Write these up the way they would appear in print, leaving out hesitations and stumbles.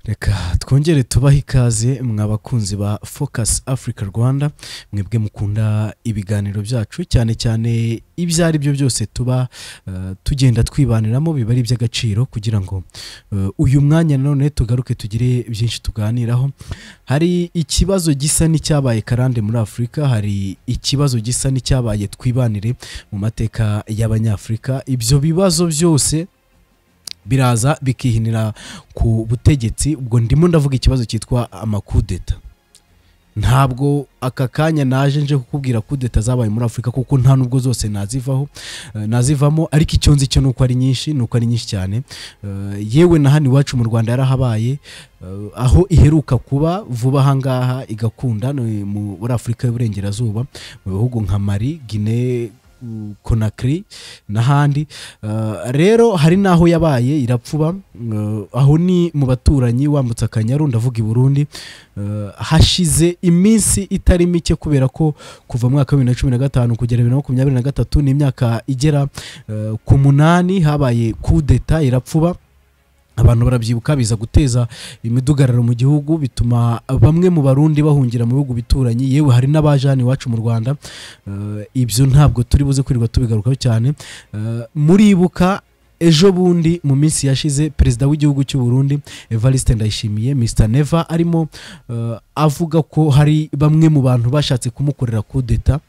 Reka twongere tubaha ikaze mwabakunzi ba Focus Africa Rwanda, mwebwe mukunda ibiganiro byacu cyane cyane ibyari byo byose tuba tugenda twibaniramo biba ari by'agaciro kugira ngo uyu mwanya none tugaruke tugire byinshi tuganiraho. Hari ikibazo gisa n'icyabaye karande muri Afrika, hari ikibazo gisa n'icyabaye twibanire mu mateka y'abanyafrika. Ibyo bibazo byose biraza bikihinira ku butegetsi. Ubwo ndimo ndavuga ikibazo cyitwa amakudeta. Ntabwo aka kanya naje nje kukubwira kudeta zabaye muri Afrika kuko nta nubwo zose nazivamo, ariko icyo nzi cyo nuko ari nyinshi, cyane. Yewe na hano iwacu mu Rwanda yarahabaye, aho iheruka kuba vuba hangaha igakunda muri Afrika y'Uburengerazuba, mu bihugu nka Mali, Guinea, Conakry n'ahandi. Rero hari naho yabaye irapfuba, aho ni mu baturanyi wambutse Akanyaru, ndavuga i Burundi. Hashize iminsi itari mike kubera ko kuva mu mwaka wa 2015 kugera 2023 ni imyaka igera ku 8 habaye kudeta irapfuba. Abantu barabyibuka, biza guteza imidugararo mu gihugu, bituma bamwe mu Barundi bahungira mu bihugu bituranyi, yewe hari n'abajani iwacu mu Rwanda. Ibyo ntabwo turi buze kwirirwa tubigarukaho cyane. Muribuka ejo bundi mu minsi yashize perezida w'igihugu cy'u Burundi Evariste Ndayishimiye, Mr Never, arimo avuga ko hari bamwe mu bantu bashatse kumukorera kudeta.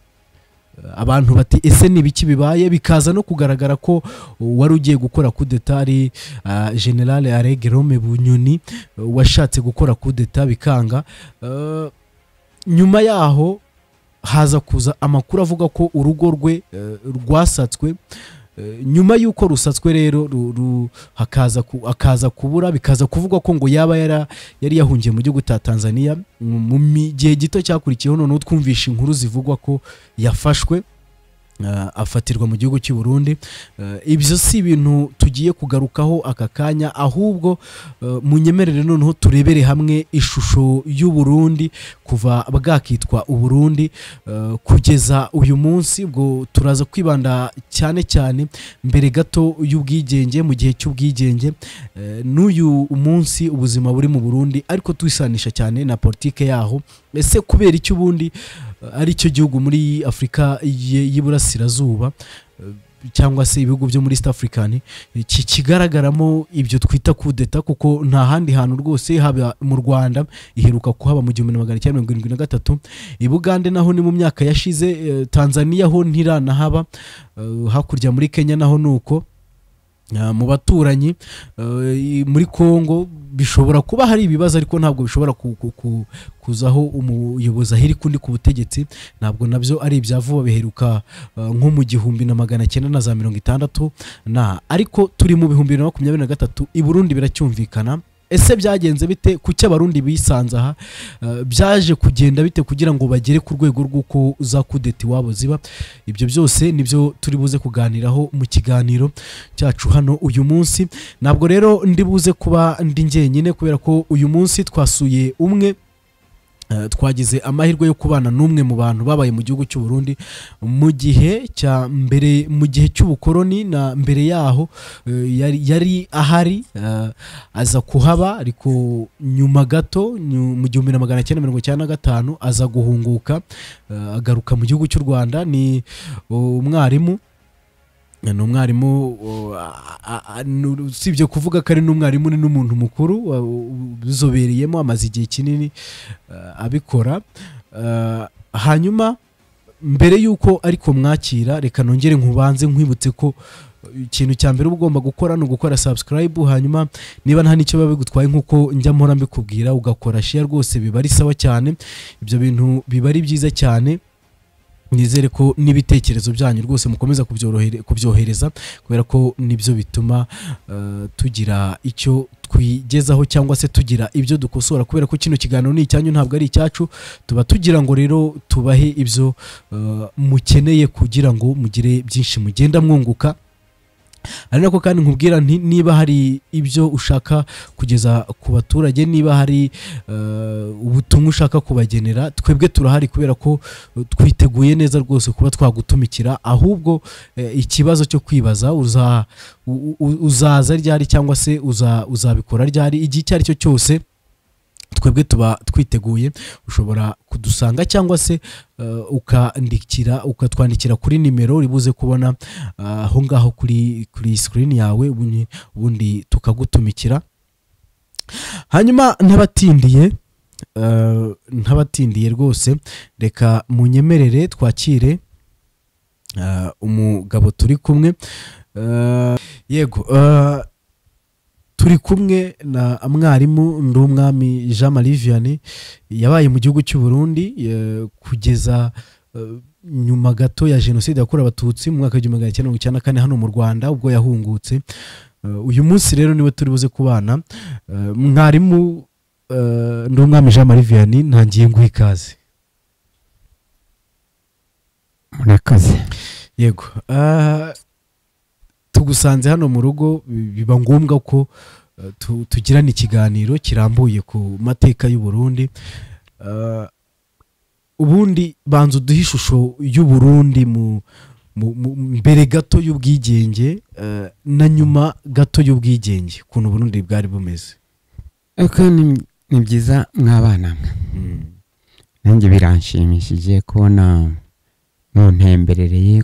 Abantu bati ese nibiki bibaye, bikaza no kugaragara ko wari ugiye gukora kudeta ari General Alain Guillaume Bunyoni washatse gukora kudeta bikanga. Nyuma yaho haza kuza amakuru avuga ko urugo rwe rwasatswe. Nyuma yuko rusatswe rero akaza kubura, bikaza kuvuga ko ngo yaba yari yahungiye mu gihugu cya Tanzania. Mu gihe gito cyakurikiyeho none twumvisha inkuru zivugwa ko yafashwe afatirwa mu gihugu cy'u Burundi. Ibyo si ibintu tugiye kugarukaho aka kanya, ahubwo munyemerere noneho turebere hamwe ishusho y'u Burundi kuva bwakitwa u Burundi kugeza uyu munsi. Ubwo turaza kwibanda cyane cyane mbere gato y'ubwigenge, mu gihe cy'ubwigenge, n'uyu munsi ubuzima buri mu Burundi, ariko twisanisha cyane na politike yaho. Ese kubera iki ubundi ari cyo gihugu muri Afrika y'Iburasirazuba cyangwa se ibihugu byo muri East African kigaragaramo ibyo twita kudeta, kuko nta handi hantu rwose, haba mu Rwanda iheruka kuhaba mu 1973, i Bugande naho ni mu myaka yashize, Tanzania ho ntiranahaba, hakurya muri Kenya naho nuko, mu baturanyi muri Kongo bishobora kuba hari ibibazo, ariko ntabwo bishobora kuzaho umuyobozi ahiri kundi ku butegetsi. Ntabwo nabyo ari ibyavuba, biheruka nko mu 1960 ariko turi mu 2023 i Burundi biracyumvikana. Ese byagenze bite? Kuki Abarundi bisanze aha? Byaje kugenda bite kugira ngo bagere ku rwego rw'uko za kudeta iwabo ziba? Ibyo byose nibyo turi buze kuganiraho mu kiganiro cyacu hano uyu munsi. Ntabwo rero ndi buze kuba ndi njyenyine, kubera ko uyu munsi twasuye umwe, twagize amahirwe yo kubana n'umwe mu bantu babaye mu gihugu cy'u Burundi mu gihe cya mbere, mu gihe cy'ubukoroni na mbere yaho. Yari ahari, aza kuhaba, ariko nyuma gato mu 1995 aza guhunguka, agaruka mu gihugu cy'u Rwanda. Ni umwarimu, sibyo kuvuga ko ari n'umwarimu, ni n'umuntu mukuru bizobereyemo, amaze igihe kinini abikora. Hanyuma mbere yuko ariko mwakira, reka nongere nkubanze nkwibutse ko ikintu cya mbere ugomba gukora ni ugukora subscribe, hanyuma niba nta nicyo babigutwaye nkuko njya mpora mbikubwira ugakora share, rwose biba ari sawa cyane. Ibyo bintu biba ari byiza cyane. Nizere ko n'ibitekerezo byanyu rwose mukomeza kubyohereza, kubera ko nibyo bituma tugira icyo twigezaho cyangwa se tugira ibyo dukosora, kubera ko kino kiganiro ni icyanyu ntabwo ari icyacu. Tuba tugira ngo rero tubahe ibyo mukeneye kugira ngo mugire byinshi mugenda mwunguka ari nako kandi nkubwira nti niba hari ibyo ushaka kugeza ku baturage, niba hari ubutumwa ushaka kubagenera, twebwe turahari kubera ko twiteguye neza rwose kuba twagutumikira. Ahubwo ikibazo cyo kwibaza uzaza ryari cyangwa se uzabikora ryari, igihe icyo ari cyo cyose twebwe tuba twiteguye. Ushobora kudusanga cyangwa se ukatwandikira kuri nimero uribuze kubona aho ngaho kuri screen yawe, ubundi tukagutumikira. Hanyuma ntabatindiye rwose, reka munyemerere twakire umugabo turi kumwe. Yego, turi kumwe na mwarimu Ndumwami Jean Marie Vianney, yabaye mu gihugu cy'u Burundi kugeza nyuma gato ya jenoside yakorewe abatutsi mu mwaka wa 1994 hano mu Rwanda ubwo yahungutse. Uyu munsi rero niwe turi buze kubana. Mwarimu Ndumwami Jean Marie Vianney, ntangiye nguha ikaze. Murakaze. Yego, tugusanze hano mu rugo, biba ngombwa ko tugirana ikiganiro kirambuye ku mateka y'u Burundi. Ubundi banza uduhe ishusho y'u Burundi mbere gato y'ubwigenge na nyuma gato y'ubwigenge, ukuntu Burundi bwari bumeze. Ni byiza mwabana mwe, nanjye biranshimishije kubona nuntemberereye,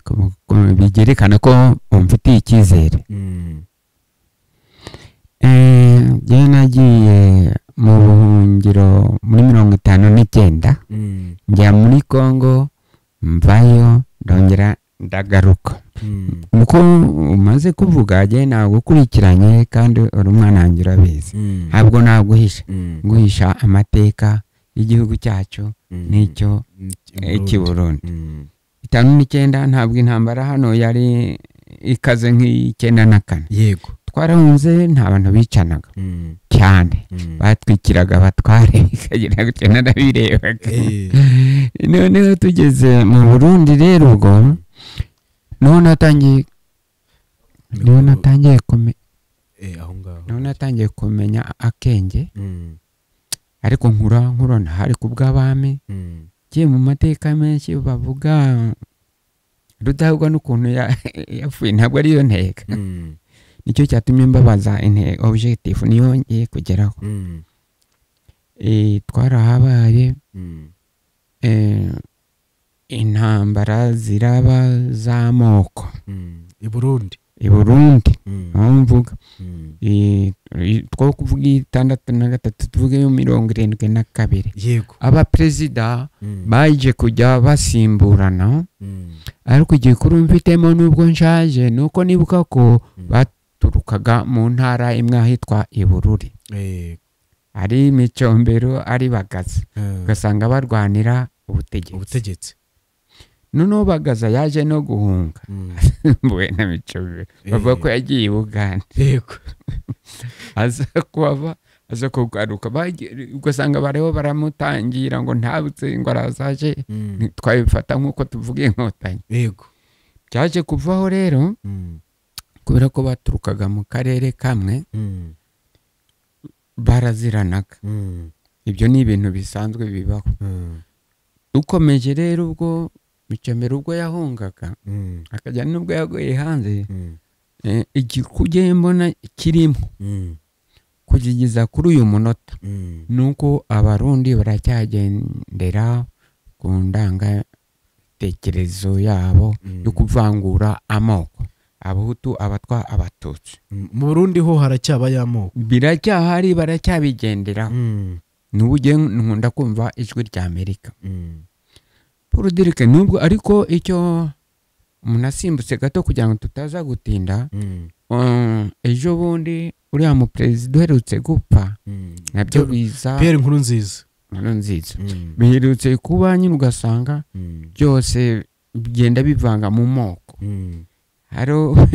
bigerekana ko umfitiye icyizere. Njye nagiye mu buhungiro muri 59, njya muri Congo, mvayo ndongera ndagaruka. Uko umaze kuvuga njye nagukurikiranye kandi uri umwana wanjye urabizi, ntabwo naguhisha nguhisha amateka y'igihugu cyacu n'icyo cy'u Burundi. 59 ntabwo intambara hano yari ikaze nk'I94. Yego, twarahunze, nta bantu bicanaga cyane, batwikiraga abatware bikagira gutyo narabirebaga. Noneho tugeze mu Burundi rero ubwo niho natangiye kumenya akenge, ariko nkura ntahari kubw'abami. Kiye mu mateka menshi bavuga Rudahigwa n'ukuntu yapfuye, ntabwo ariyo nteka. Nicyo cyatumye mbabaza objective niyo ngiye kugeraho. Twarahabaye, intambara ziraba z'amoko i Burundi. Mvuga two kuvuga 63 tuvuge 72. Yego, abaperezida baje kujya basimburana, ariko igikuru mfitemo nubwo nshaje nuko nibuka ko baturukaga mu ntara imwe ahitwa Ibururi, ari Micombero, ari Bagaza, ugasanga barwanira ubutegetsi. Noneho Bagaza yaje no guhunga, mbuwe na Micombero bavuga ko yagiye Uganda. Yego, aza kugaruka, ugasanga bariho baramutangira ngo ntabutse ngo arazaje, twabifata nk'uko tuvuga inkotanyi. Yego, byaje kuvaho rero kubera ko baturukaga mu karere kamwe, baraziranaga. Ibyo ni ibintu bisanzwe bibaho. Dukomeje rero ubwo Micombero ubwo yahungaga akajya nubwo yagoye hanze, igikujye mbona kirimo kugigeza kuri uyu munota nuko Abarundi baracyagendera ku ndangatekerezo yabo yo kuvangura amoko, Abahutu, Abatwa, Abatutsi. Mu Burundi ho haracyaba y'amoko, biracyahari, baracyabigendera. N'ubujye nkunda kumva ijwi rya Amerika pour dire que nubwo ariko icyo munasimbutse gato kugira ngo tutaza gutinda, ejo bundi uriya mu president uherutse gupfa, nabyo biza Pierre Nkurunziza, biherutse kuba nyine ugasanga byose bigenda bivanga mu moko. Haro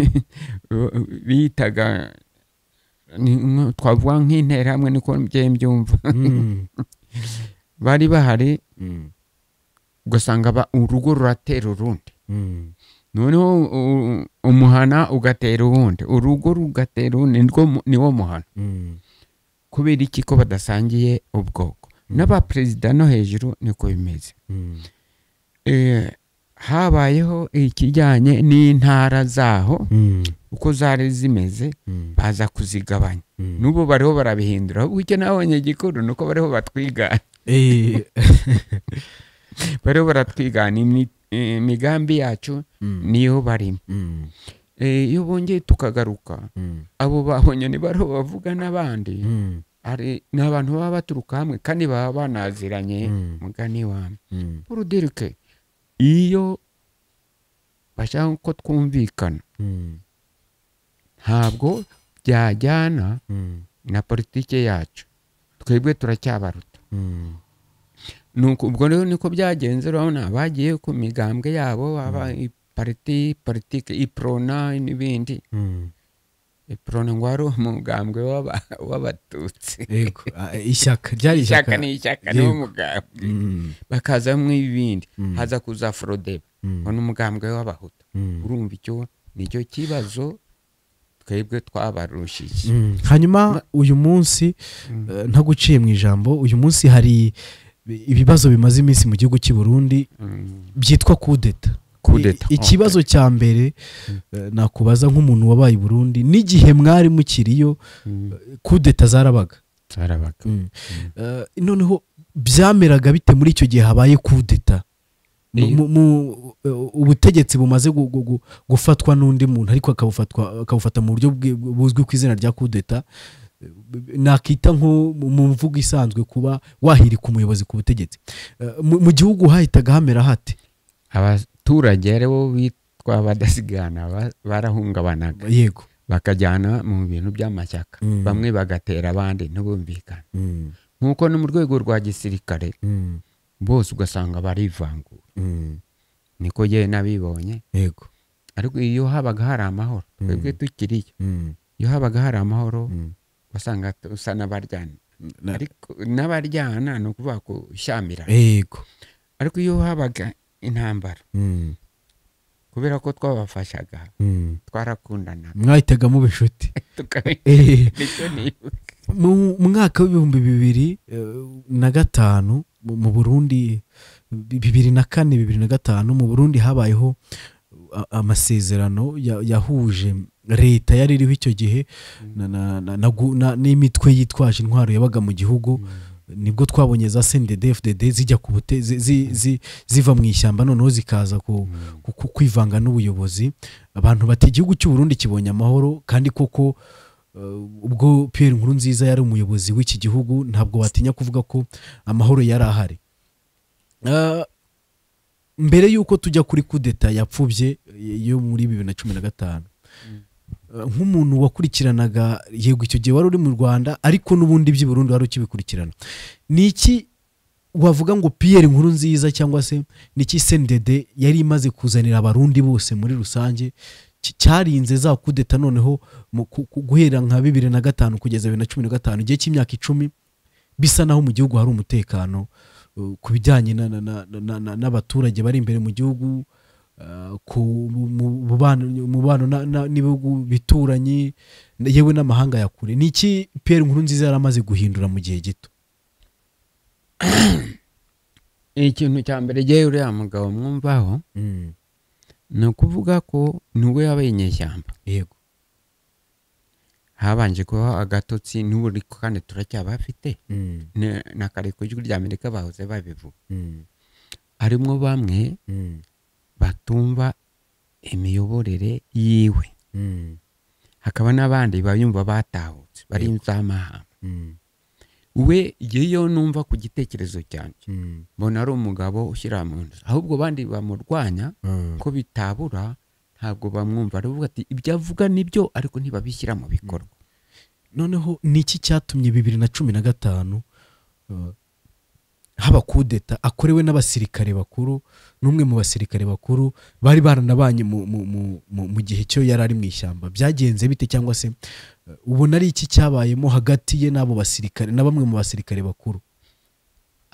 bitaga twavuga nk'intera hamwe niko mbyumva. Bari bahari ugasanga urugo ruratera urundi, noneho umuhana ugatera uwundi, urugo rugatera uwundi, niwo muhana. Kubera iki? Ko badasangiye ubwoko. N'abaperezida no hejuru niko bimeze. Habayeho ikijyanye n'intara zaho uko zari zimeze, baza kuzigabanya. N'ubu bariho barabihindura. Icyo nabonye gikuru nuko bariho batwigana. Bariho baratwigana imigambi yacu niyo barimo. Iyo bongeye tukagaruka, abo babonye ni bariho bavuga n'abandi, n'abantu baba baturuka hamwe kandi baba banaziranye. Mugani wame urudirike, iyo bashaka ko twumvikana, ntabwo byajyana na politike yacu, twebwe turacyabaruta. Ubwo rero niko byagenze. Urabona bagiye ku migambwe yabo, politike iprona n'ibindi. Iprona ngo ari umugambwe w'abatutsi. Ishyaka ryari ishyaka niwo mugambwe. Bakazamo ibindi, haza kuza Frodeba, ngo n'umugambwe w'abahutu. Urumva icyo nicyo kibazo twebwe twabarushije. Hanyuma uyu munsi ntaguciye mu ijambo, uyu munsi hari ibibazo bimaze iminsi mu gihugu cy'u Burundi byitwa kudeta. Ikibazo cya mbere nakubaza nk'umuntu wabaye i Burundi, n'igihe mwari mukiriyo kudeta zarabaga. Noneho byameraga bite muri icyo gihe habaye kudeta? Ubutegetsi bumaze gufatwa n'undi muntu ariko akabufata mu buryo buzwi ku izina rya kudeta, nakita nko mu mvugo isanzwe kuba wahirika umuyobozi ku butegetsi. Mu gihugu hahitaga hamera hate? Abaturage rero bitwa badasigana barahungabanaga, yego, bakajyana mu bintu by'amashyaka. Bamwe bagatera abandi ntibumvikane. Nk'uko no mu rwego rwa gisirikare bose ugasanga barivangura. Niko ye nabibonye. Yego. Ariko iyo habaga hari amahoro, twebwe tukiriyo, iyo habaga hari amahoro wasanga usa n'abaryana. Ariko n'abaryana ni ukuvuga ko ushyamira. Yego. Ariko iyo habaga intambara, kubera ko twabafashaga, twarakundana, mwahitaga mu bishuti. Mu mwaka w'ibihumbi 2005 mu Burundi, 2004-2005 mu Burundi habayeho amasezerano yahuje leta yari iriho icyo gihe n'imitwe yitwaje intwaro yabaga mu gihugu. Nibwo twabonye za CNDD-FDD zijya ziva mu ishyamba, noneho zikaza kwivanga n'ubuyobozi. Abantu bati igihugu cy'u Burundi kibonye amahoro, kandi koko ubwo Pierre Nkurunziza yari umuyobozi w'iki gihugu, ntabwo watinya kuvuga ko amahoro yari ahari. Mbere y'uko tujya kuri kudeta yapfubye yo muri 2015, nk'umuntu wakurikiranaga, yego icyo gihe wari uri mu Rwanda ariko n'ubundi by'i Burundi wari ukibikurikirana, niki wavuga ngo Pierre Nkurunziza cyangwa se niki CNDD yari imaze kuzanira abarundi bose muri rusange cyarinze za kudeta? Noneho guhera nka 2005 kugeza 2015, igihe cy'imyaka 10, bisa naho mu gihugu hari umutekano ku bijyanye n'abaturage bari imbere mu gihugu, ku mubano n'ibihugu bituranye, yewe n'amahanga ya kure. Niki Pierre Nkurunziza yari amaze guhindura mu gihe gito? Ikintu cya mbere gihe uriya mugabo mwumvaho, ni ukuvuga ko n'ubwo yabaye inyeshyamba, yego, habanje kuba agatotsi, n'ubu kandi turacyabafite. Na kare ku ijwi rya Amerika bahoze babivuga. Harimo bamwe batumva imiyoborere yiwe, hakaba n'abandi bayumva batahutse bari inzamahanga. We iyo numva ku gitekerezo cyanjye, mbona ari umugabo ushyira mu nzu, ahubwo bandi bamurwanya ko bitabura, ntabwo bamwumva. Aravuga ati ibyo avuga nibyo ariko ntibabishyira mu bikorwa. Noneho niki cyatumye 2015 haba kudeta akorewe n'abasirikare bakuru, n'umwe mu basirikare bakuru bari baranabanye mu gihe cyo yari ari mu ishyamba? Byagenze bite, cyangwa se ubona ari iki cyabayemo hagati ye n'abo basirikare na bamwe mu basirikare bakuru?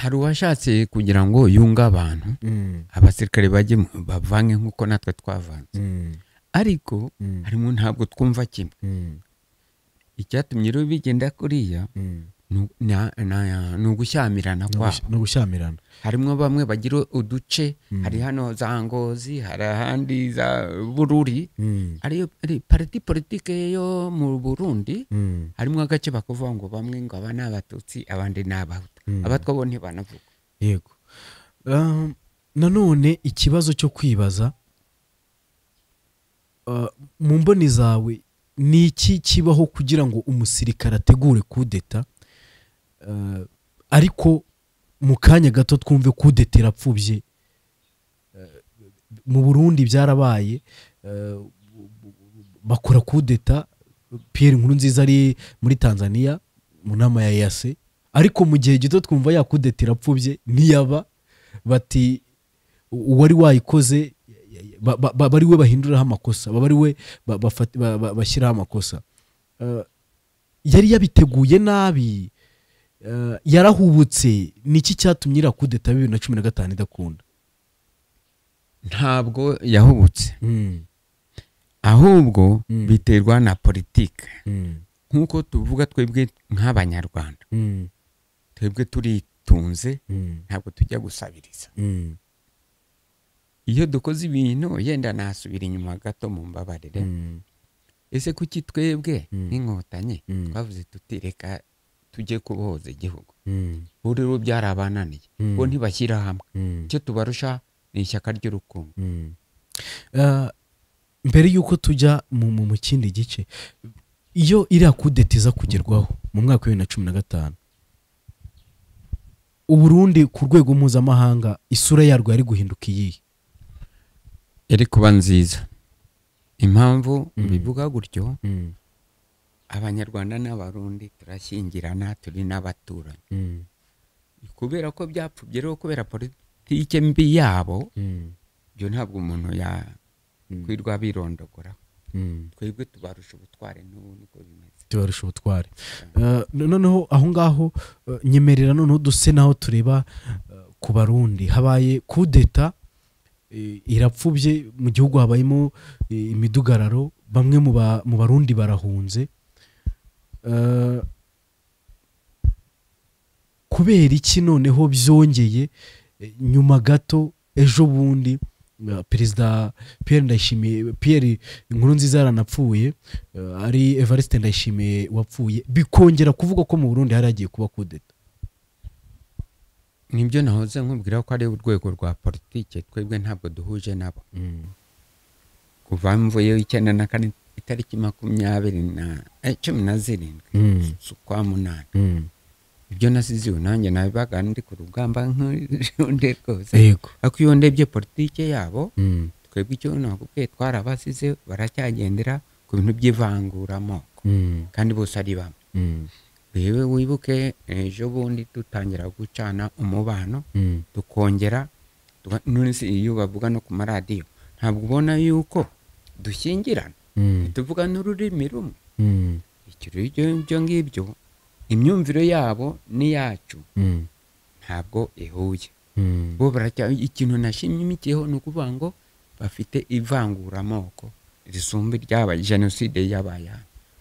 hari uwashatse kugira ngo yunga abantu abasirikare bajye bavange nk'uko natwe twavanze ariko harimo ntabwo twumva kimwe icyatumye rero bigenda kuriya ni ugushyamirana kwabo no gushyamirana harimo bamwe bagira uduce hari hano za Ngozi hari ahandi za Bururi ari parti politique yo mu Burundi harimo agace bakuvuga ngo bamwe ngo aba n'abatutsi abandi n'abahutu abatwa bo ntibanavuga yego nanone ikibazo cyo kwibaza mu mboni zawe ni iki kibaho kugira ngo umusirikare ategure kudeta ariko mu kanya gato twumve kudeta irapfubye mu Burundi byarabaye bakora kudeta Pierre Nkurunziza ari muri Tanzania mu nama ya EAC ariko mu gihe gito twumva ya kudeta irapfubye ntiyaba bati uwari wayikoze bari we bahinduraho amakosa bari we bashyiraho amakosa yari yabiteguye nabi yarahubutse niki cyatumye ira kudeta 2015 idakunda ntabwo yahubutse ahubwo biterwa na politike nkuko tuvuga twebwe nk'abanyarwanda twebwe turitunze ntabwo tujya gusabiriza iyo dukoze ibintu yenda nasubira inyuma gato mu mbabarire ese kuki twebwe n'inkotanyi twavuze tutireka tujye kubohoza igihugu bo rero byarabananiye bo ntibashyira hamwe icyo tubarusha ni ishyaka ry'urukundo mbere yuko tujya mu kindi gice iyo iriya kudeta iza kugerwaho mu mwaka wa 2015 Uburundi ku rwego mpuzamahanga isura yarwo yari guhinduka iyihe yari kuba nziza impamvu bivuga gutyo abanyarwanda n'abarundi turashyingirana turi n'abaturanyi kubera ko byapfubye rero kubera politike mbi yabo byo ntabwo umuntu yakwirwa birondogora twebwe tubarusha ubutware n'ubu niko bimeze tubarusha ubutware noneho aho ngaho nyemerera noneho duse naho tureba ku Barundi habaye kudeta irapfubye mu gihugu habayemo imidugararo bamwe mu Barundi barahunze kubera iki noneho byongeye nyuma gato ejo bundi perezida Pierre Nkurunziza yaranapfuye ari Evariste Ndayishimiye wapfuye bikongera kuvuga ko mu Burundi hari hagiye kuba kudeta nibyo nahoze nkubwira ko ari urwego rwa politike twebwe ntabwo duhuje nabo kuva mvuye 19 itariki 17 z'ukwa munani ibyo nasiziwe nanjye nabibaga ndi ku rugamba nk'undi rwose ariko iyo ndebye politike yabo twebwe icyo nakubwiye twarabasize baracyagendera ku bintu by'ivanguramoko kandi bose ari bamwe bewe wibuke ejo bundi dutangira gucana umubano tukongera none se iyo bavuga no ku maradiyo ntabwo ubona yuko dushyingirana tuvuga n'ururimi rumwe ibyo ngibyo imyumvire yabo n'iyacu ntabwo ihuye bo ikintu nashimyikiyeho ni ukuvuga ngo bafite ivanguramoko risumba ryaba jenoside yabaye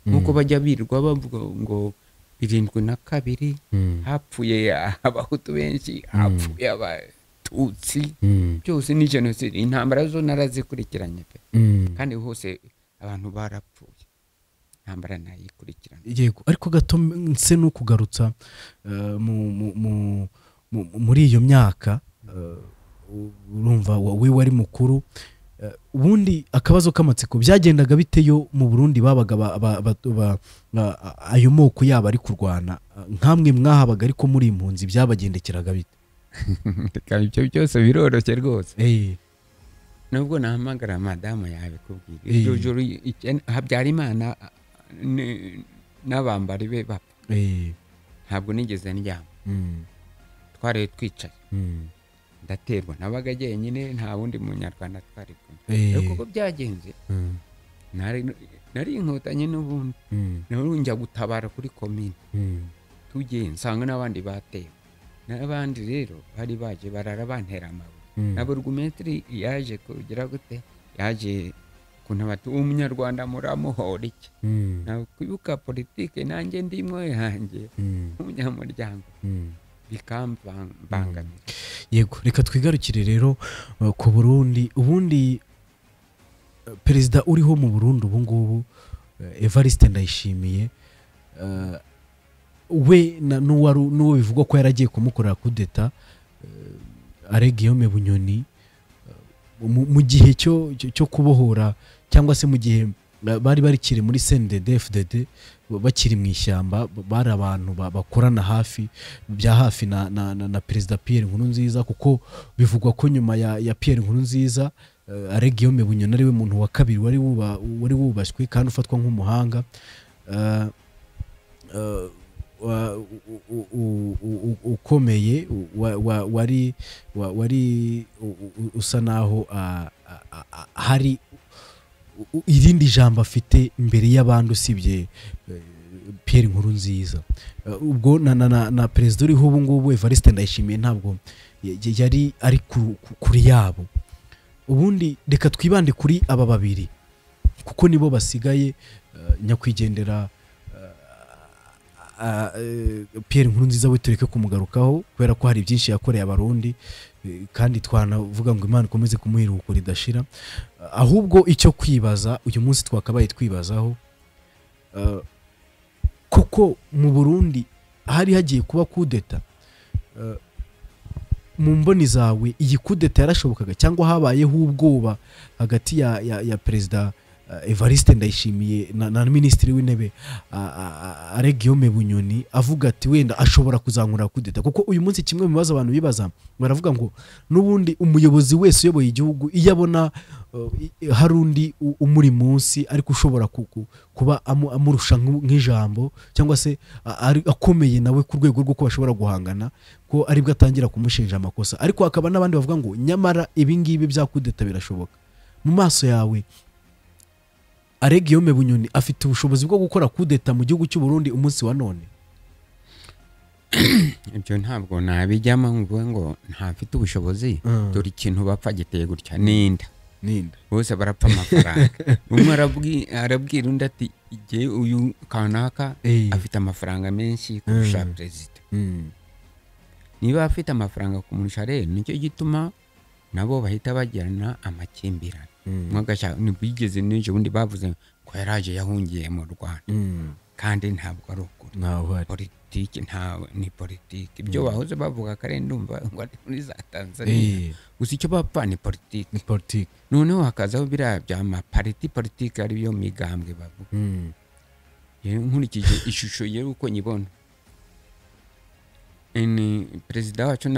nkuko bajya birirwa bavuga ngo 72 hapfuye abahutu benshi hapfuye abatutsi byose ni jenoside intambara zo narazikurikiranye pe kandi hose abantu barapfuye intambara nayikurikiranye yego ariko gato nse no kugarutsa muri iyo myaka urumva wowe wari mukuru ubundi akabazo k'amatsiko byagendaga biteyo mu Burundi babaga ayo moko yabo ari kurwana nkamwe mwahabaga ariko muri impunzi byabagendekeraga bite ibyo byose biroroshye rwose nubwo nahamagara madamu yawe kubwira iryo joro Habyarimana n'abambari be bapfa ntabwo nigeze ndyama twari twicaye ndaterwa nabaga jyenyine nta wundi munyarwanda twari kumwe kuko byagenze nari inkotanye n'ubundi nawe njya gutabara kuri komine tugiye nsanga n'abandi batewe n'abandi rero bari baje barara bantera amabuye na burugumesitiri yaje kugira gute yaje kuntu bati umunyarwanda muramuhora iki nakwibuka politike nanjye ndimwo yanjye umunyamuryango bikambangamira. Yego, reka twigarukire rero ku Burundi. Ubundi perezida uriho mu Burundi ubu ngubu Evariste Ndayishimiye, we n'uwo bivugwa ko yaragiye kumukorera kudeta Alain Guillaume Bunyoni mu gihe cyo kubohora cyangwa se mu gihe bari barikiri muri CNDD-FDD bakiri mu ishyamba, bari abantu bakorana bya hafi na perezida Pierre Nkurunziza, kuko bivugwa ko nyuma ya Pierre Nkurunziza Alain Guillaume Bunyoni ariwe muntu wa kabiri wari wubashywe kandi ufatwa nk'umuhanga ukomeye, wari usa naho hari irindi jambo afite imbere y'abandi usibye Pierre Nkurunziza. Ubwo na perezida uriho ubu ngubu Evariste Ndayishimiye ntabwo yari ari kuri yabo. Ubundi reka twibande kuri aba babiri kuko nibo basigaye. Nyakwigendera Pierre Nkurunziza we tureke kumugarukaho kubera ko hari byinshi yakoreye abarundi, kandi twanavuga ngo Imana ikomeze kumuhiruko ridashira. Ahubwo icyo kwibaza uyu munsi twakabaye twibazaho, koko mu Burundi hari hagiye kuba kudeta. Mu mboni zawe iyi kudeta yarashobokaga cyangwa habayeho ubwoba hagati ya perezida Evariste Ndayishimiye na minisitiri w'intebe Alain Guillaume Bunyoni avuga ati wenda ashobora kuzankura kudeta? Kuko uyu munsi kimwe mu bibazo abantu bibaza baravuga ngo n'ubundi umuyobozi wese uyoboye igihugu iyo abona hari undi umuri munsi ariko ushobora kuba amurusha nk'ijambo cyangwa se akomeye nawe ku rwego rwo ko bashobora guhangana, ko aribwo atangira kumushinja amakosa. Ariko hakaba n'abandi bavuga ngo nyamara ibi ngibi bya kudeta birashoboka. Mu maso yawe Alain Guillaume Bunyoni afite ubushobozi bwo gukora kudeta mu gihugu cy'u Burundi umunsi wa none? Ibyo ntabwo nabijyamo ngo ntafite ubushobozi. Dore ikintu bapfa giteye gutya ninda bose barapfa amafaranga. Umwe arabwira undi ati igihe uyu kanaka afite amafaranga menshi kurusha perezida. Niba afite amafaranga kumurusha rero nicyo gituma nabo bahita bagirana amakimbirane. Ntibigeze n'ejo bundi bavuze ko yaraje yahungiye mu Rwanda, kandi ntabwo ari ukuri. Politiki ni politiki. Ibyo bahoze bavuga kare ndumva ngo ari muri za Tanzania, gusa icyo bapfa ni politiki. Noneho hakazaho biriya by'amapariti politiki ariyo migambwe bavuga. Nkurikije ishusho ye uko nyibona, perezida wacu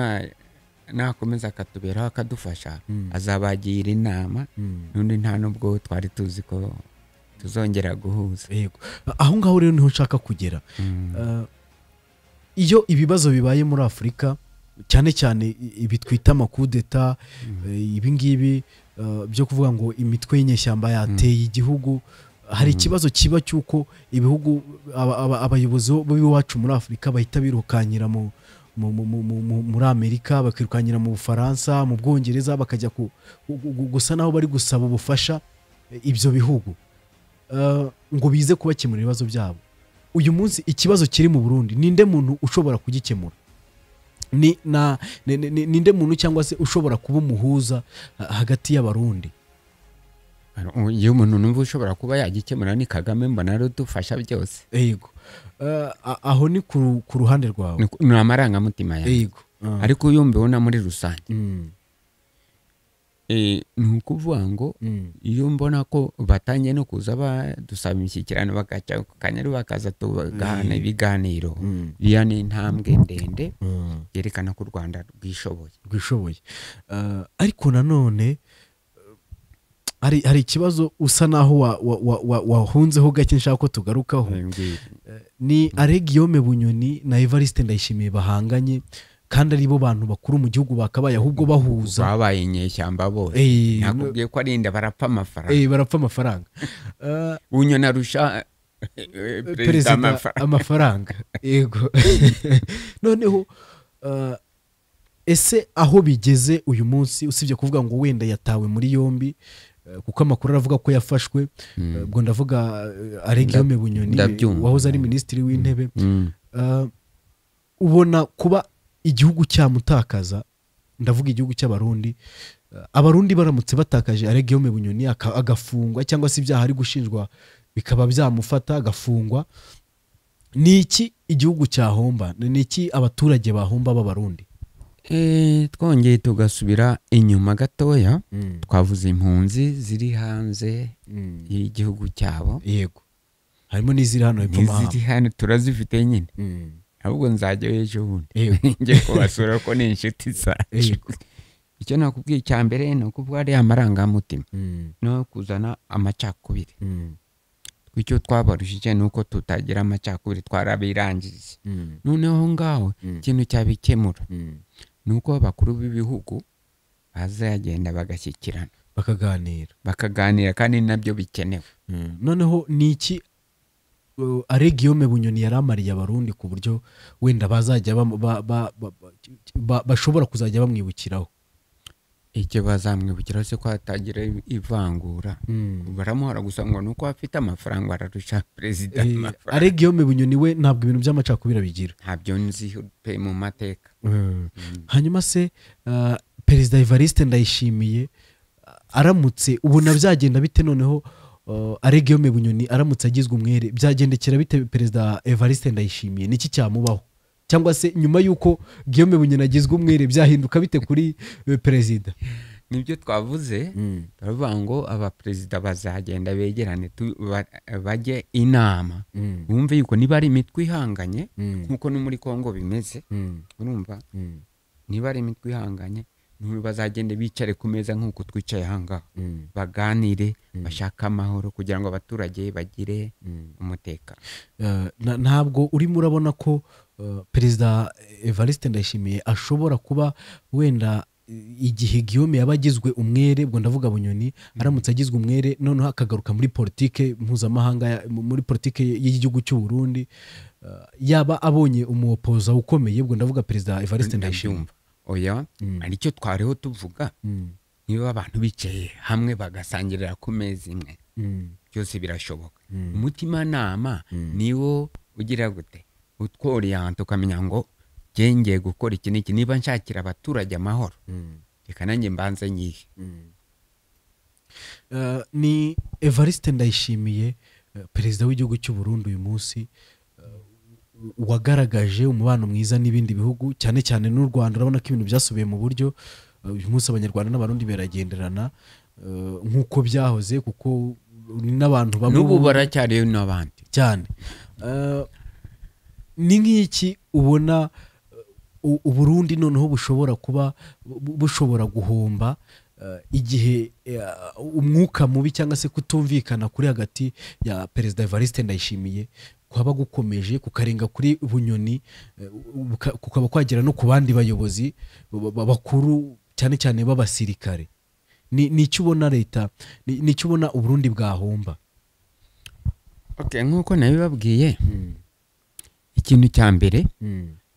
nakomeza akatuberaho akadufasha azabagira inama, n'undi nta nubwo twari tuzi ko tuzongera guhuza. Aho ngaho rero niho nshaka kugera. Iyo ibibazo bibaye muri Afurika cyane cyane ibi twita amakudeta, ibi ngibi byo kuvuga ngo imitwe y'inyeshyamba yateye igihugu, hari ikibazo kiba cy'uko ibihugu abayobozi b'iwacu muri Afurika bahita birukanyira muri Amerika, bakirukanyira mu Bufaransa, mu Bwongereza, bakajya gusa naho bari gusaba ubufasha ibyo bihugu ngo bize kubakemura ibibazo byabo. Uyu munsi ikibazo kiri mu Burundi ninde muntu ushobora kugikemura? Ninde muntu cyangwa se ushobora kuba umuhuza hagati y'abarundi? Iyo umuntu numva ushobora kuba yagikemura ni Kagame, mbona ari dufasha byose. Yego. Aho ni ku ruhande rwawe? Ni amarangamutima yawe. Yego. Ariko iyo mbibona muri rusange ni ukuvuga ngo iyo mbona ko batanye no kuza badusaba imishyikirano bakaca ku Kanyaru bakaza tugahana ibiganiro, biriya ni intambwe ndende yerekana ko u Rwanda rwishoboye. Ariko nanone hari ikibazo usa naho wahunzeho gake nshaka ko tugarukaho. Ni Alain Guillaume Bunyoni na Evariste Ndayishimiye bahanganye, kandi ari bo bantu bakuru mu gihugu bakabaye ahubwo bahuza. Babaye inyeshyamba bose. Nakubwiye ko ari inda barapfa amafaranga. Barapfa amafaranga. Bunyoni arusha perezida amafaranga. Yego. Noneho ese aho bigeze uyu munsi usibye kuvuga ngo wenda yatawe muri yombi kuko amakuru aravuga ko yafashwe ubwo ndavuga Guillaume Bunyoni wahoze ari minisitiri w'intebe ubona kuba igihugu cyamutakaza ndavuga igihugu cy'abarundi abarundi baramutse batakaje Guillaume Bunyoni agafungwa cyangwa se ibyaha ari gushinjwa bikaba byamufata agafungwa ni iki igihugu cyahomba ni iki abaturage bahomba b'abarundi twongeye tugasubira inyuma gatoya twavuze impunzi ziri hanze y'igihugu cyabo yego harimo n'iziri hano hepfo mahanga n'iziri hano turazifite nyine ahubwo nzajya ejo bundi njye kubasura ko ni inshuti zacu icyo nakubwiye icya mbere ni ukuvuga ari amarangamutima no kuzana amacakubiri icyo twabarushije ni uko tutagira amacakubiri twarabirangije noneho ngaho ikintu cyabikemura ni uko abakuru b'ibihugu bazagenda bagashyikirana bakaganira kandi nabyo bikenewe noneho ni iki Guillaume Bunyoni yaramariye abarundi ku buryo wenda bazajya bashobora kuzajya bamwibukiraho icyo bazamwibukiraho se ko hatagira ivangura baramuhora gusa ngo nuko afite amafaranga ararusha perezida Guillaume Bunyoni we ntabwo ibintu by'amacakubiri bigira ntabyo nzi pe mu mateka hanyuma se perezida Evariste Ndayishimiye aramutse ubona byagenda bite noneho Guillaume Bunyoni aramutse agizwe umwere byagendekera bite perezida Evariste Ndayishimiye niki cyamubaho cyangwa se nyuma yuko Guillaume Bunyoni agizwe umwere byahinduka bite kuri perezida nibyo twavuze baravuga ngo abaperezida bazagenda begerane bajye inama bumve yuko niba ari imitwe ihanganye nkuko no muri Kongo bimeze urumva niba ari imitwe ihanganye bazagende bicare ku meza nk'uko twicaye ahangaha baganire bashaka amahoro kugira ngo abaturage bagire umutekano ntabwo urimo urabona ko perezida Evariste Ndayishimiye ashobora kuba wenda igihe Guillaume yaba agizwe umwere ubwo ndavuga Bunyoni aramutse agizwe umwere noneho akagaruka muri politike mpuzamahanga muri politike y'igihugu cy'u Burundi yaba abonye umuopoza ukomeye ubwo ndavuga perezida Evariste Ndayishimiye oya aricyo twariho tuvuga niba abantu bicaye hamwe bagasangirira ku meza imwe byose birashoboka umutima nama niwo ugira gute utworiyanta ukamenya ngo ngiye gukora iki n'iki niba nshakira abaturage amahoro reka nanjye mbanze nyihe ni Evariste Ndayishimiye perezida w'igihugu cy'u Burundi uyu munsi wagaragaje umubano mwiza n'ibindi bihugu cyane cyane n'u Rwanda urabona ko ibintu byasubiye mu buryo uyu munsi abanyarwanda n'abarundi beragenderana nk'uko byahoze kuko n'abantu bamwe n'ubu baracyariyo n'abandi cyane ni nk'iki ubona Uburundi noneho bushobora kuba bushobora guhomba igihe umwuka mubi cyangwa se kutumvikana kuri hagati ya perezida Evariste Ndayishimiye kwaba gukomeje kukarenga kuri Bunyoni kukaba kwagera no ku bandi bayobozi bakuru cyane cyane b'abasirikare ni icyo ubona leta ni icyo ubona Uburundi bwahomba nk'uko nabibabwiye ikintu cya mbere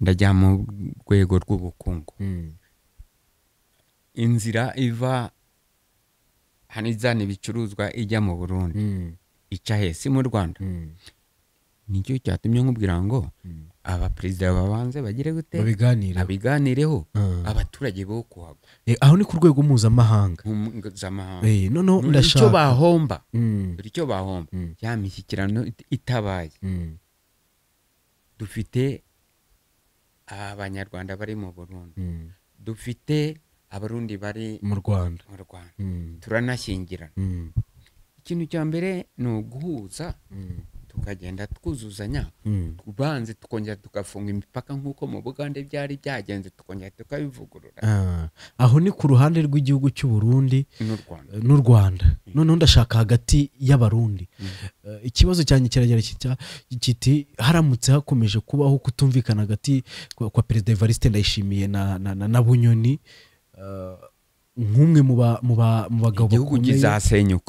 ndajya mu rwego rw'ubukungu inzira iva hano izana ibicuruzwa ijya mu Burundi ica hesi mu Rwanda nicyo cyatumye nkubwira ngo abaperezida babanze bagire gute babiganireho abaturage bo kuhagwa aho ni ku rwego mpuzamahanga noneho icyo bahomba ya mishyikirano itabaye dufite abanyarwanda bari mu Burundi dufite abarundi bari mu Rwanda turanashyingirana ikintu cya mbere ni uguhuza tukagenda twuzuzanya tubanze tukongera tugafunga imipaka nk'uko mu Bugande byari byagenze tukongera tukabivugurura aho ni ku ruhande rw'igihugu cy'u Burundi n'u Rwanda noneho ndashaka hagati y'abarundi ikibazo cyanjye kiragera kiti haramutse hakomeje kubaho kutumvikana hagati kwa perezida Evariste Ndayishimiye na Bunyoni nk'umwe mu bagabo igihugu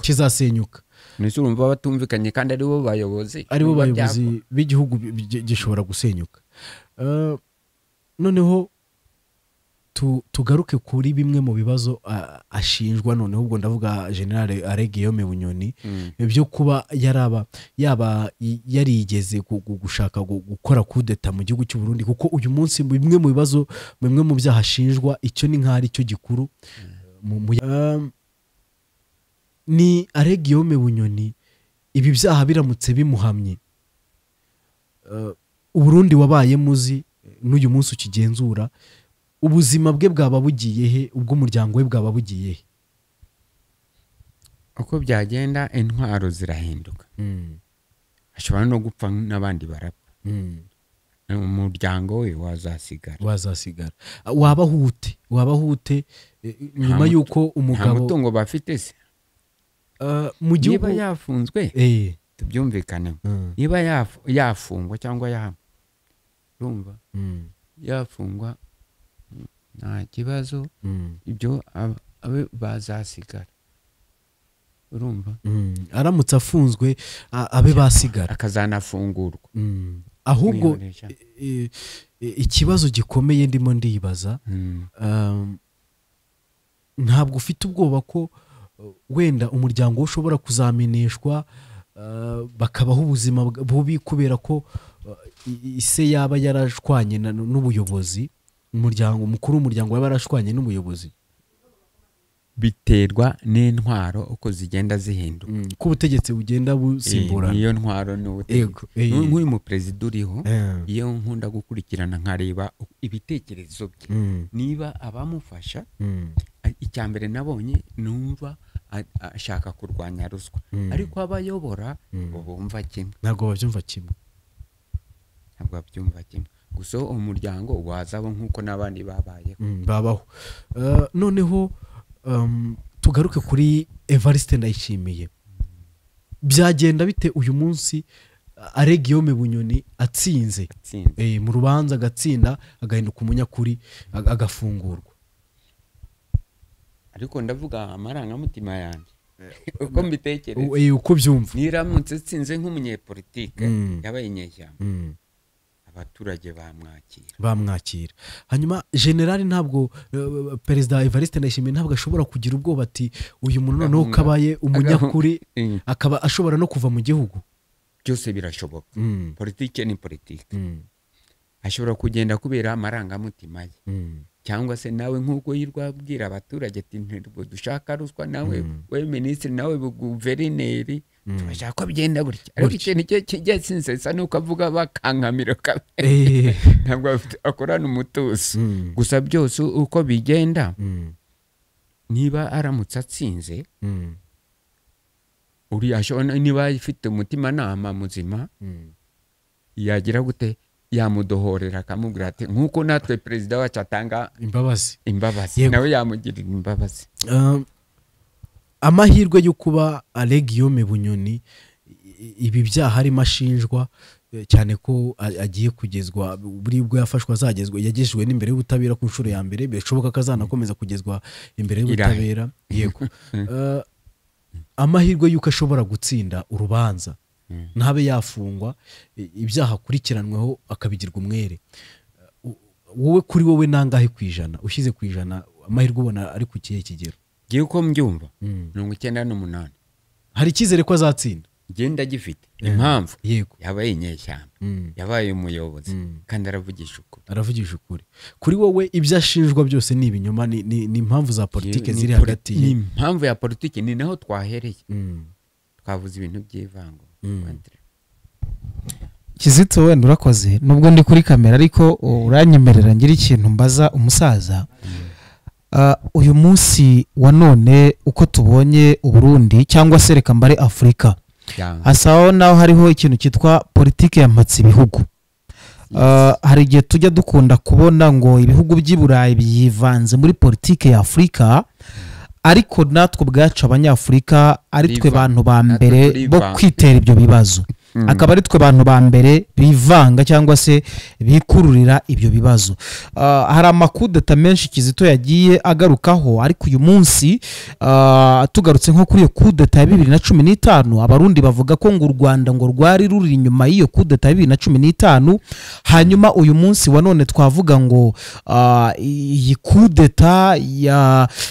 kizasenyuka nese urumva batumvikanye kandi aribo bayobozi b'igihugu gishobora gusenyuka noneho tugaruke kuri bimwe mu bibazo ashinjwa noneho ubwo ndavuga General Guillaume Bunyoni byo kuba yaba yarigeze gushaka gukora kudeta mu gihugu cy'u Burundi kuko uyu munsi bimwe mu bibazo bimwe mu byaha ashinjwa icyo ni nk'ari cyo gikuru ni Guillaume Bunyoni ibi byaha biramutse bimuhamye Uburundi wabaye muzi n'uyu munsi ukigenzura ubuzima bwe bwaba bugiye he ubw'umuryango we bwaba bugiye he uko byagenda intwaro zirahinduka ashobora no gupfa n'abandi barapfa umuryango we wazasigara wabaho ute nyuma y'uko umugabo nta mutungo bafite se mu gihugu niba yafunzwe tubyumvikaneho niba yafungwa cyangwa urumva yafungwa nta kibazo ibyo abe bazasigara urumva aramutse afunzwe abe basigara akazanafungurwa ahubwo ikibazo gikomeye ndimo ndibaza ntabwo ufite ubwoba ko wenda umuryango ushobora kuzameneshwa bakabaho ubuzima bubi kubera ko ise yaba yarashwanye n'ubuyobozi umuryango mukuru w'umuryango yaba yarashwanye n'umuyobozi biterwa n'intwaro uko zigenda zihinduka ko ubutegetsi bugenda busimburana niyo ntwaro nk'uyu muperezida uriho iyo nkunda gukurikirana nkareba ibitekerezo bye niba abamufasha icya mbere nabonye numva ashaka kurwanya ruswa ariko abayobora bumva kimwe ntabwo babyumva kimwe gusa umuryango wazaba nk'uko n'abandi babaho noneho tugaruke kuri Evariste Ndayishimiye byagenda bite uyu munsi Guillaume Bunyoni atsinze mu rubanza agatsinda agahinduka umunyakuri agafungurwa ariko ndavuga amarangamutima yanjye uko mbitekereza uko byumva niramutse atsinze nk'umunyepolitike yabaye inyeshyamba abaturage bamwakira hanyuma generali ntabwo perezida Evariste Ndayishimiye ntabwo ashobora kugira ubwoba ati uyu muntu noneho kabaye umunyakuri akaba ashobora no kuva mu gihugu byose birashoboka politike ni politike ashobora kugenda kubera amarangamutima ye cyangwa se nawe nk'uko yirwa abwira abaturage ati ntabwo dushaka ruswa nawe we minisitiri nawe guverineri turashaka ko bigenda gutya ariko ikintu kijya sinzesa nuko avuga bakankamira ntabwo akorana umutuzo gusa byose uko bigenda niba aramutse atsinze uri ashobora niba ifite umutima nama muzima yagira gute yamudohorera akamubwira ati nk'uko natwe perezida wacu atanga imbabazi nawe yamugirira imbabazi amahirwe yo kuba Guillaume Bunyoni ibi byaha arimo ashinjwa cyane ko agiye kugezwa buri bwo yafashwe yagejejwe n'imbere y'ubutabera ku nshuro ya mbere bishoboka ko azanakomeza kugezwa imbere y'ubutabera yego amahirwe y'uko ashobora gutsinda urubanza ntabe yafungwa ibyaha akurikiranweho akabigirwa umwere wowe kuri wowe nangahe ku ijana ushyize ku ijana amahirwe ubona ari ku kihe kigero ngiye uko mbyumva 98 hari icyizere ko azatsinda genda gifite impamvu yabaye inyeshyamba yabaye umuyobozi kandi aravugisha ukuri kuri wowe ibyo ashinjwa byose ni ibinyoma ni impamvu za politike ziri hagati ni impamvu ya politike ni naho twahereye twavuze ibintu by'ivango Kizito wenda urakoze nubwo ndi kuri kamera ariko uranyemerera ngira ikintu mbaza umusaza uyu munsi wa none uko tubonye Uburundi cyangwa se reka mbare Afrika hasaho naho hariho ikintu cyitwa politike ya mpatsi ibihugu hari igihe tujya dukunda kubona ngo ibihugu by'i Burayi byivanze muri politike ya Afrika ariko natwe ubwacu abanyafurika ari twe bantu ba mbere bo kwitera ibyo bibazo akaba ari twe bantu ba mbere bivanga cyangwa se bikururira ibyo bibazo. Hari amakudeta menshi Kizito yagiye agarukaho, ariko uyu munsi tugarutse nko kuri iyo kudeta ya 2015, abarundi bavuga ko ngo u Rwanda ngo rwari ruri inyuma y'iyo kudeta ya 2015. hanyuma uyu munsi wa none twavuga ngo iyi kudeta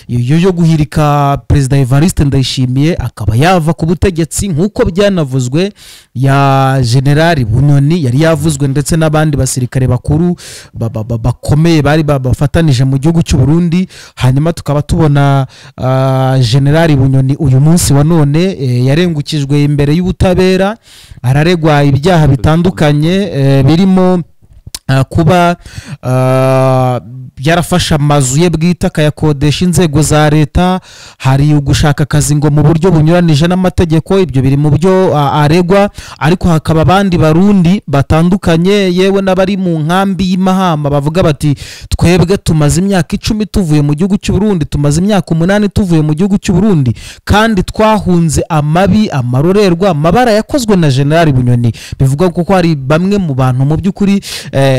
yo guhirika Perezida Evariste Ndayishimiye akaba yava ku butegetsi nk'uko byanavuzwe, ya Generali Bunyoni yari yavuzwe, ndetse n'abandi basirikare bakuru bakomeye bari bafatanije mu gihugu cy'u Burundi. hanyuma tukaba tubona Generali Bunyoni uyu munsi wa none yarengukijwe imbere y'ubutabera, araregwa ibyaha bitandukanye birimo kuba yarafasha amazu ye bwite akayakodesha inzego za leta, hari ugushaka akazi ngo mu buryo bunyuranije n'amategeko, ibyo biri mu byo aregwa. ariko hakaba abandi barundi batandukanye, yewe n'abari mu nkambi y'Imahama bavuga bati twebwe tumaze imyaka 10 tuvuye mu gihugu cy'u Burundi, tumaze imyaka 8 tuvuye mu gihugu cy'u Burundi, kandi twahunze amabi, amarorerwa, amabara yakozwe na General Bunyoni. bivuga ko hari bamwe mu bantu mu by'ukuri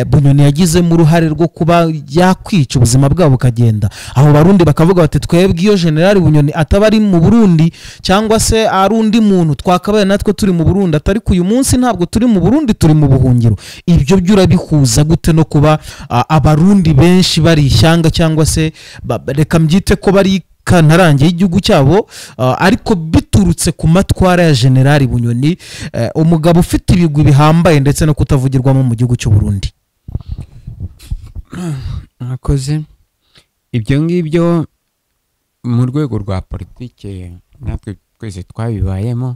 Bunyoni yagize mu ruhare rwo kuba yakwica ubuzima bwabo bukagenda. aho barundi bakavuga bati twebwe iyo General Bunyoni ataba ari mu Burundi cyangwa se ari undi muntu twakabaye natwe turi mu Burundi, atari ku uyu munsi ntabwo turi mu Burundi, turi mu buhungiro. ibyo byurabihuza gute no kuba abarundi benshi bari ishyanga cyangwa se reka mbyite ko bari kantarange y'igihugu cyabo, ariko biturutse ku matwara ya General Bunyoni, umugabo ufite ibigwi bihambaye ndetse no kutavugirwamo mu gihugu cy'u Burundi? Mwakoze. ibyo ngibyo mu rwego rwa politike natwe twese twabibayemo,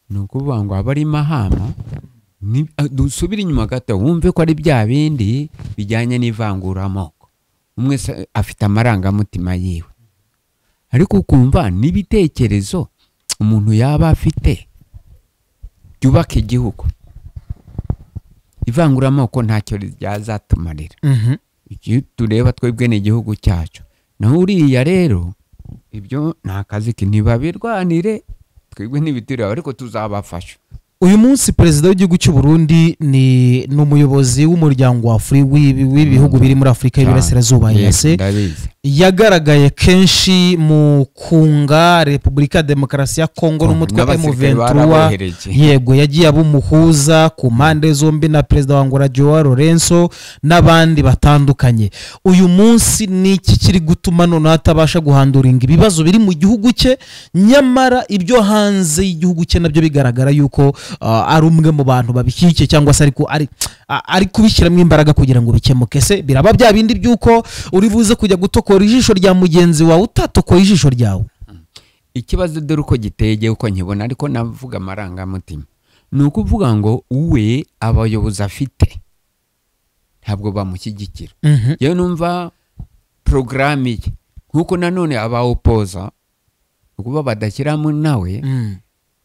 ni ukuvuga ngo abari Mahama dusubire inyuma gato wumve ko ari bya bindi bijyanye n'ivanguramoko. umwe afite amarangamutima yiwe, ariko ukumva n'ibitekerezo umuntu yaba afite byubaka igihugu. ivanguramoko ntacyo ryazatumarira. Iki tureba twebwe n'igihugu cyacu. naho uriya rero ibyo nta kazi ke, ntibabirwanire, twebwe ntibitureba, ariko tuzabafasha. uyu munsi Perezida w'igihugu cy'u Burundi ni umuyobozi w'umuryango w'ibihugu biri muri Afurika y'Iburasirazuba EAC, yagaragaye kenshi mu kunga Repubulika ya Demokarasi ya Kongo n'umutwe wa M23. yego yagiye abumuhuza ku mpande zombi na Perezida wa Angola Joao Lourenço n'abandi batandukanye. uyu munsi ni iki kiri gutuma none atabasha guhanduringa ibibazo biri mu gihugu cye, nyamara ibyo hanze y'igihugu cye nabyo bigaragara yuko ari umwe mu bantu babishyigikiye cyangwa se ari kubishyiramo imbaraga kugira ngo bikemuke? Se biraba bya bindi by'uko uri buze kujya gutokora ijisho rya mugenzi wawe utatokoye ijisho ryawe? ikibazo dore uko giteye uko nkibona, ariko navuga amarangamutima, ni ukuvuga ngo uwe abayobozi afite ntabwo bamushyigikira. yewe numva porogaramu ye nk'uko nanone abawopoza ukuba badashyiramo nawe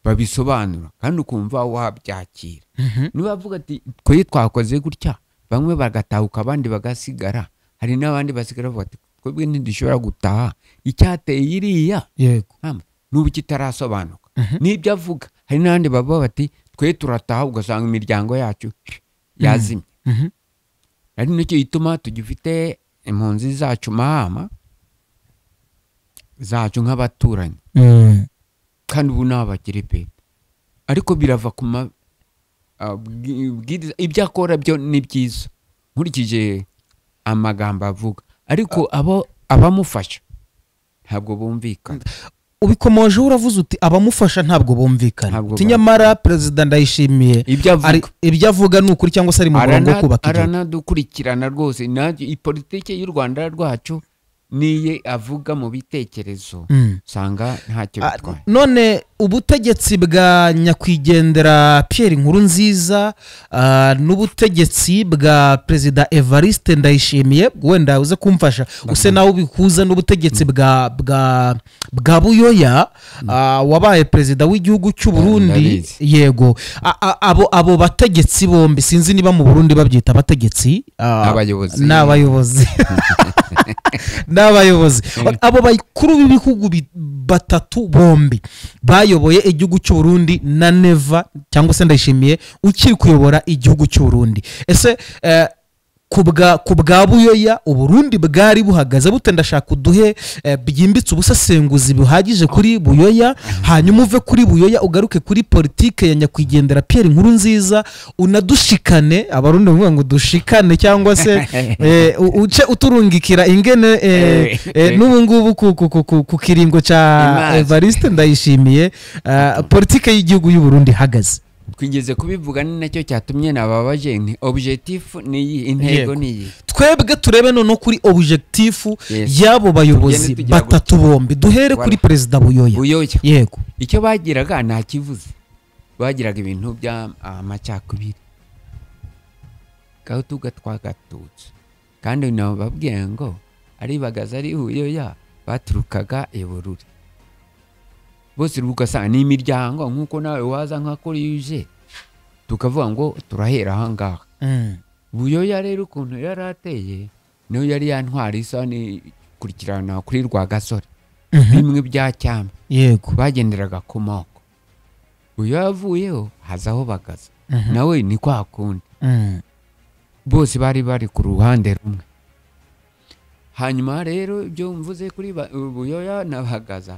babisobanura, kandi ukumva wabyakira. niba bavuga ati twe twakoze gutya, bamwe bagatahuka abandi bagasigara, hari n'abandi basigara bavuga ati twebwe ntidushobora gutaha, icyateye iriya n'ubu kitarasobanuka. n'ibyo avuga hari n'abandi bavuga bati twe turataha, ugasanga imiryango yacu yazimye. ari nicyo gituma tugifite impunzi zacu Mahama zacu nk'abaturanyi, kandi ubu n'abakiri pe, ariko birava ku ibyo akora byo ni byiza nkurikije amagambo avuga, ariko abamufasha ntabwo bumvikana. ubikomoje uravuze uti abamufasha ntabwo bumvikana, nyamara Perezida Ndayishimiye ibyo avuga ni ukuri cyangwa se ari mu murongo wo kubaka igihugu? aranadukurikirana rwose. politike y'u Rwanda rwacu niye avuga mu bitekerezo, usanga ntacyo bitwaye. none ubutegetsi bwa nyakwigendera Pierre Nkurunziza n'ubutegetsi bwa Perezida Evariste Ndayishimiye, wenda uze kumfasha use nawe ubikuza n'ubutegetsi bwa Buyoya wabaye perezida w'igihugu cy'u Burundi. yego abo bategetsi bombi sinzi niba mu Burundi babyita abategetsi, n'abayobozi n'abayobozi abo bakuru b'ibihugu batatu bombi bayoboye igihugu cy'u Burundi na Neva cyangwa se Ndayishimiye ukiri kuyobora igihugu cy'u Burundi. Ese kubwa Buyoya Uburundi bwari buhagaze bute? Ndashaka uduhe byimbitse ubusesenguzi buhagije kuri Buyoya, hanyuma uve kuri Buyoya ugaruke kuri politike ya nyakwigendera Pierre Nkurunziza, unadushikane abarundi bavuga ngo dushikane cyangwa se uce uturungikira ingene n'ubu ngubu ku kiringo ca Evariste Ndayishimiye politike y'igihugu y'u Burundi hagaze. Twigeze kubivuga ni nacyo cyatumye nababaje nti objectif ni intego ni twebwe turebe none kuri objectif yabo bayobozi batatu bombi. Duhere kuri president Buyoya. Yego, icyo bagiraga nta kivuze, bagiraga ibintu bya amacakubiri gahutu gatwagatutse, kandi nabo babwiye ngo ari bagaza ari Buyoya baturukaga Bururi bose rugasanga ni imiryango nkuko nawe waza nka kuri uje tukavuga ngo turahera ahangaha. Buyoya rero ukuntu yarateye niyo yari yantwara isa ni kurikirana kuri Rwagasore bimwe bya cyama. Yego, bagenderaga ku moko. Buyoya yavuyeho hazaho bagaza nawe ni kwa kundi bose bari ku ruhande rumwe. Hanyuma rero ibyo mvuze kuri Buyoya na bagaza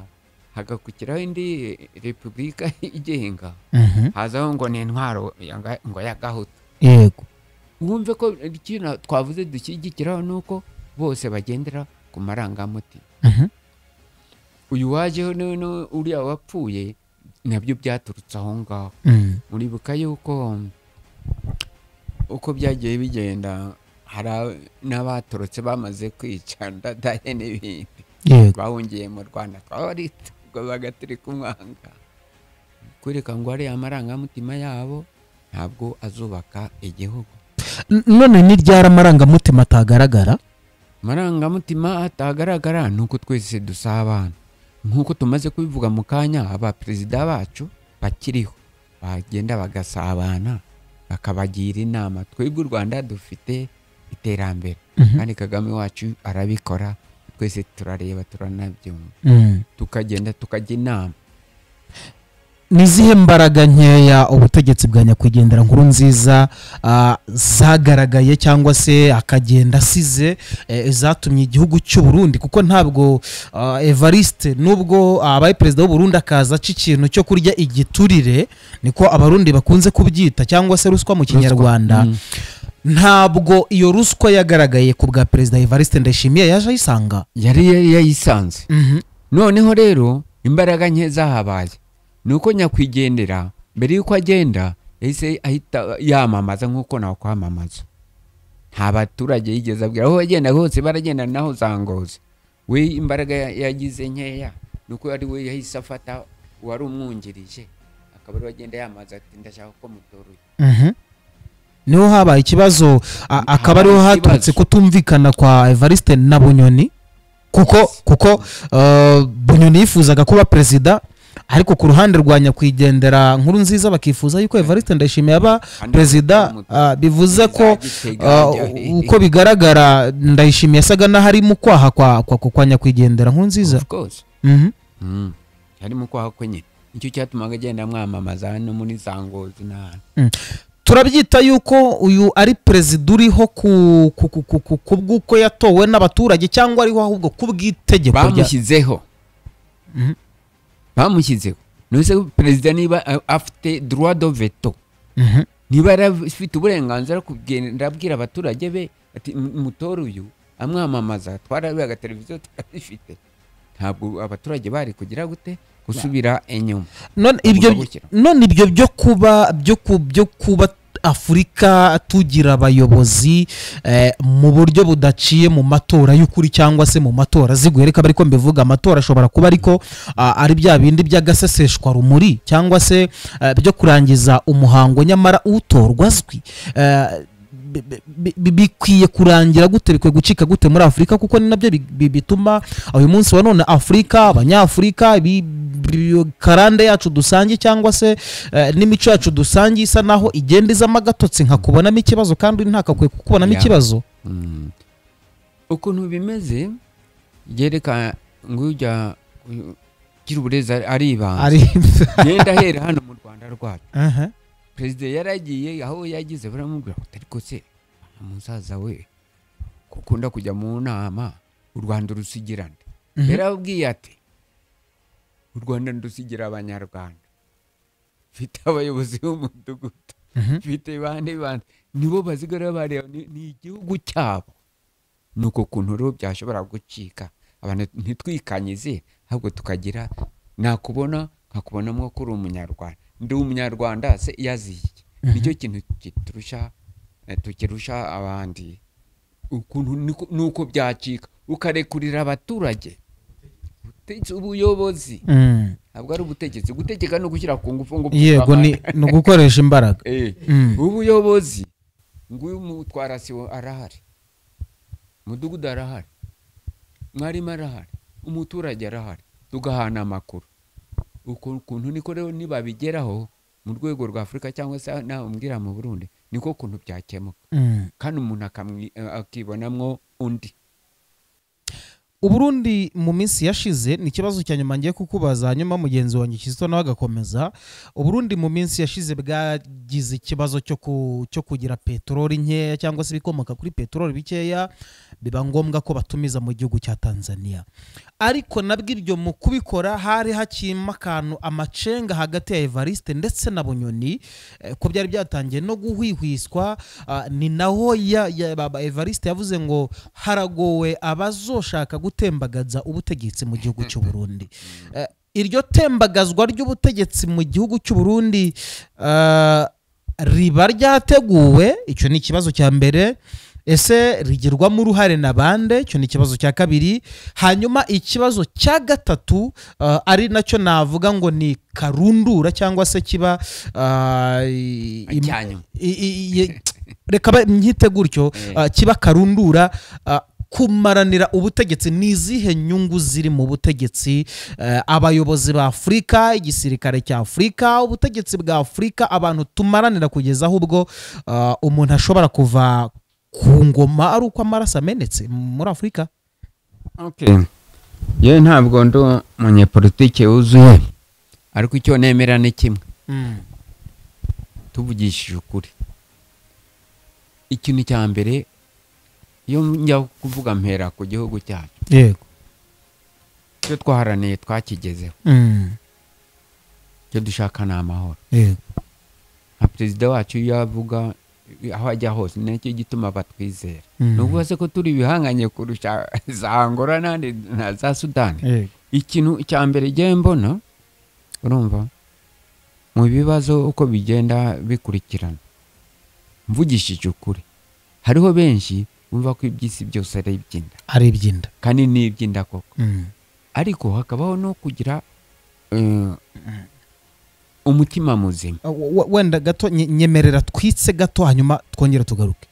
hagakukiraho indi repubulika igenga hazaho ngo ni intwaro ngo ya gahutu. Yego, wumve ko ikintu twavuze dushyigikiraho nuko bose bagendera ku marangamutima. Uyu wajeho none uriya wapfuye nabyo byaturutse aho ngaho. Muribuka yuko uko byagiye bigenda hari n'abatorotse bamaze kwica ndadaye n'ibindi bahungiye mu Rwanda twabarita bagatiri kumwanga kwereka ngo ari amarangamutima yabo ntabwo azubaka igihugu. None ni ryara amarangamutima atagaragara? Amarangamutima atagaragara nuko twese dusabana nkuko tumaze kubivuga mu kanya. Aba perezida bacu bakiriho bagenda bagasabana bakabagira inama. Twebwe u Rwanda dufite iterambere kandi Kagame wacu arabikora, twese turareba turanabyumva tukagenda tukajya inama. Nizihe mbaraga nkeya ubutegetsi bwa nyakwigendera Nkurunziza zagaragaye cyangwa se akagenda asize zatumye igihugu cy'u Burundi, kuko ntabwo Evariste nubwo abaye perezida w'u Burundi akaza aca ikintu cyo kurya igiturire niko abarundi bakunze kubyita cyangwa se ruswa mu Kinyarwanda, ntabwo iyo ruswa yagaragaye ku bwa perezida Evariste Ndayishimiye yaje ayisanga? Yari yayisanze. Noneho rero imbaraga nke zahabaye nuko nyakwigendera mbere yuko agenda yahise ahita yamamaza nkuko nawe kwamamaza. Nta baturage yigeze abwira aho agenda hose baragenda naho zangoze. We imbaraga yagize nkeya nuko ari we yahise afata wari umwungirije akaba ari agenda yamaza ati ndashaka ko mutoruye. Niho habaye ikibazo akaba ariho haturutse kutumvikana kwa Evariste na Bunyoni, kuko Bunyoni yifuzaga kuba perezida ariko ku ruhande rwa nyakwigendera Nkurunziza bakifuza yuko Evariste Ndayishimiye aba perezida. Bivuze ko uko bigaragara Ndayishimiye yasaga n'ahari mu kwaha kwa nyakwigendera Nkurunziza. Hari mu kwaha kwenye nicyo cyatumaga agenda mwamamaza no muri zangozi n'ahandi. Turabyita yuko uyu ari perezida uriho kubw'uko yatowe n'abaturage cyangwa ariho ahubwo kubw'itegeko bamushyizeho? Bamushyizeho. Nose perezida niba afite droit de veto, niba afite uburenganzira kugenda abwira abaturage be ati mutora uyu amwamamaza, twarabiga televiziyo twabifite, ntabwo abaturage bari kugira gute gusubira inyuma. None ibyo byo kuba Afurika tugira abayobozi mu buryo budaciye mu matora y'ukuri cyangwa se mu matora ziguhereka bari ko mbivuga amatora ashobora kuba ariko ari bya bindi by'agaseseshwa rumuri cyangwa se byo kurangiza umuhango nyamara utorwa azwi. Bikwiye kurangira gute, bikwiye gucika gute muri Afurika, kuko ni nabyo bituma uyu munsi wa none Afurika, abanyafurika, karande yacu dusangiye cyangwa se n'imico yacu dusangiye isa naho igenda izamo agatotsi nkakubonamo ikibazo kandi ntakakwiye kukubonamo ikibazo. Ukuntu bimeze yereka ngujya gira uburezi ari ibanga ari yenda hera hano mu Rwanda rwacu aha perezida yaragiye aho yagize baramubwira ariko se umusaza we kukunda kujya mu nama u Rwanda rusigirane yarabwiye ati u Rwanda ndusigira abanyarwanda mfite abayobozi b'umudugudu mfite bande nibo bazigara bareba ni igihugu cyabo nuko kuntu rero byashobora gucika abantu ntitwikanyize ahubwo tukagira nakubona nkakubonamo ko uri umunyarwanda ndi umunyarwanda se yaziye nicyo kintu tukirusha abandi ukuntu nuko byacika ukarekurira abaturage ubuyobozi ntabwo ari ubutegetsi gutegeka no gushyira ku ngufu ngo yego ni ugukoresha imbaraga ubuyobozi nguyu mutwara sibo arahari umudugudu arahari mwarimu arahari umuturage arahari tugahana amakuru ukuntu niko rero nibabigeraho mu rwego rwa Afurika cyangwa se naho umbwira mu Burundi niko kuntu byakemuka kandi umuntu akibonamwo undi Uburundi mu minsi yashize ni ikibazo cya nyuma ngiye kukubaza hanyuma mugenzi wanjye Kizito nawe agakomeza. Uburundi mu minsi yashize bwagize ikibazo cyo kugira peteroli nkeya cyangwa se bikomoka kuri peteroli bikeya biba ngombwa ko batumiza mu gihugu cya Tanzania, ariko nabwo ibyo mu kubikora hari hakima akantu amacenga hagati ya Evariste ndetse na Bunyoni ko byari byatangiye no guhwihwiswa. Ni naho baba Evariste yavuze ngo haragowe abazoshaka gutembagaza ubutegetsi mu gihugu cy'u Burundi. Iryo tembagazwa ry'ubutegetsi mu gihugu cy'u Burundi riba ryateguwe, icyo ni ikibazo cya mbere. Ese rigirwamo uruhare na bande? Icyo ni ikibazo cya kabiri. Hanyuma ikibazo cya gatatu ari nacyo navuga ngo ni karundura cyangwa se kiba reka nyite gutyo, kiba karundura kumaranira ubutegetsi. Ni izihe nyungu ziri mu butegetsi? Abayobozi ba Afurika, igisirikare cya Afurika, ubutegetsi bwa Afurika, abantu tumaranira kugeza ahubwo umuntu ashobora kuva ku ngoma ari uko amaraso amenetse muri Afurika. Ye ntabwo ndo umunyepolitike wuzuye, ariko icyo nemera ni kimwe, tuvugishije ukuri. Ikintu cya mbere iyo njya kuvuga mpera ku gihugu cyacu, yego cyo twaharaniye twakigezeho, cyo dushaka ni amahoro. Yego nka perezida wacu yavuga aho ajya hose nicyo gituma batwizera. Nubwo se ko turi bihanganye kurusha za Angola na za Sudani. Ikintu cya mbere giye mbona, urumva mu bibazo uko bigenda bikurikirana, mvugishije ukuri, hariho benshi bumva ko iby'isi byose ari ibyinda kandi ni ibyinda koko, ariko hakabaho no kugira umutima muzima. Wenda gato nyemerera twitse gato hanyuma twongera tugaruke.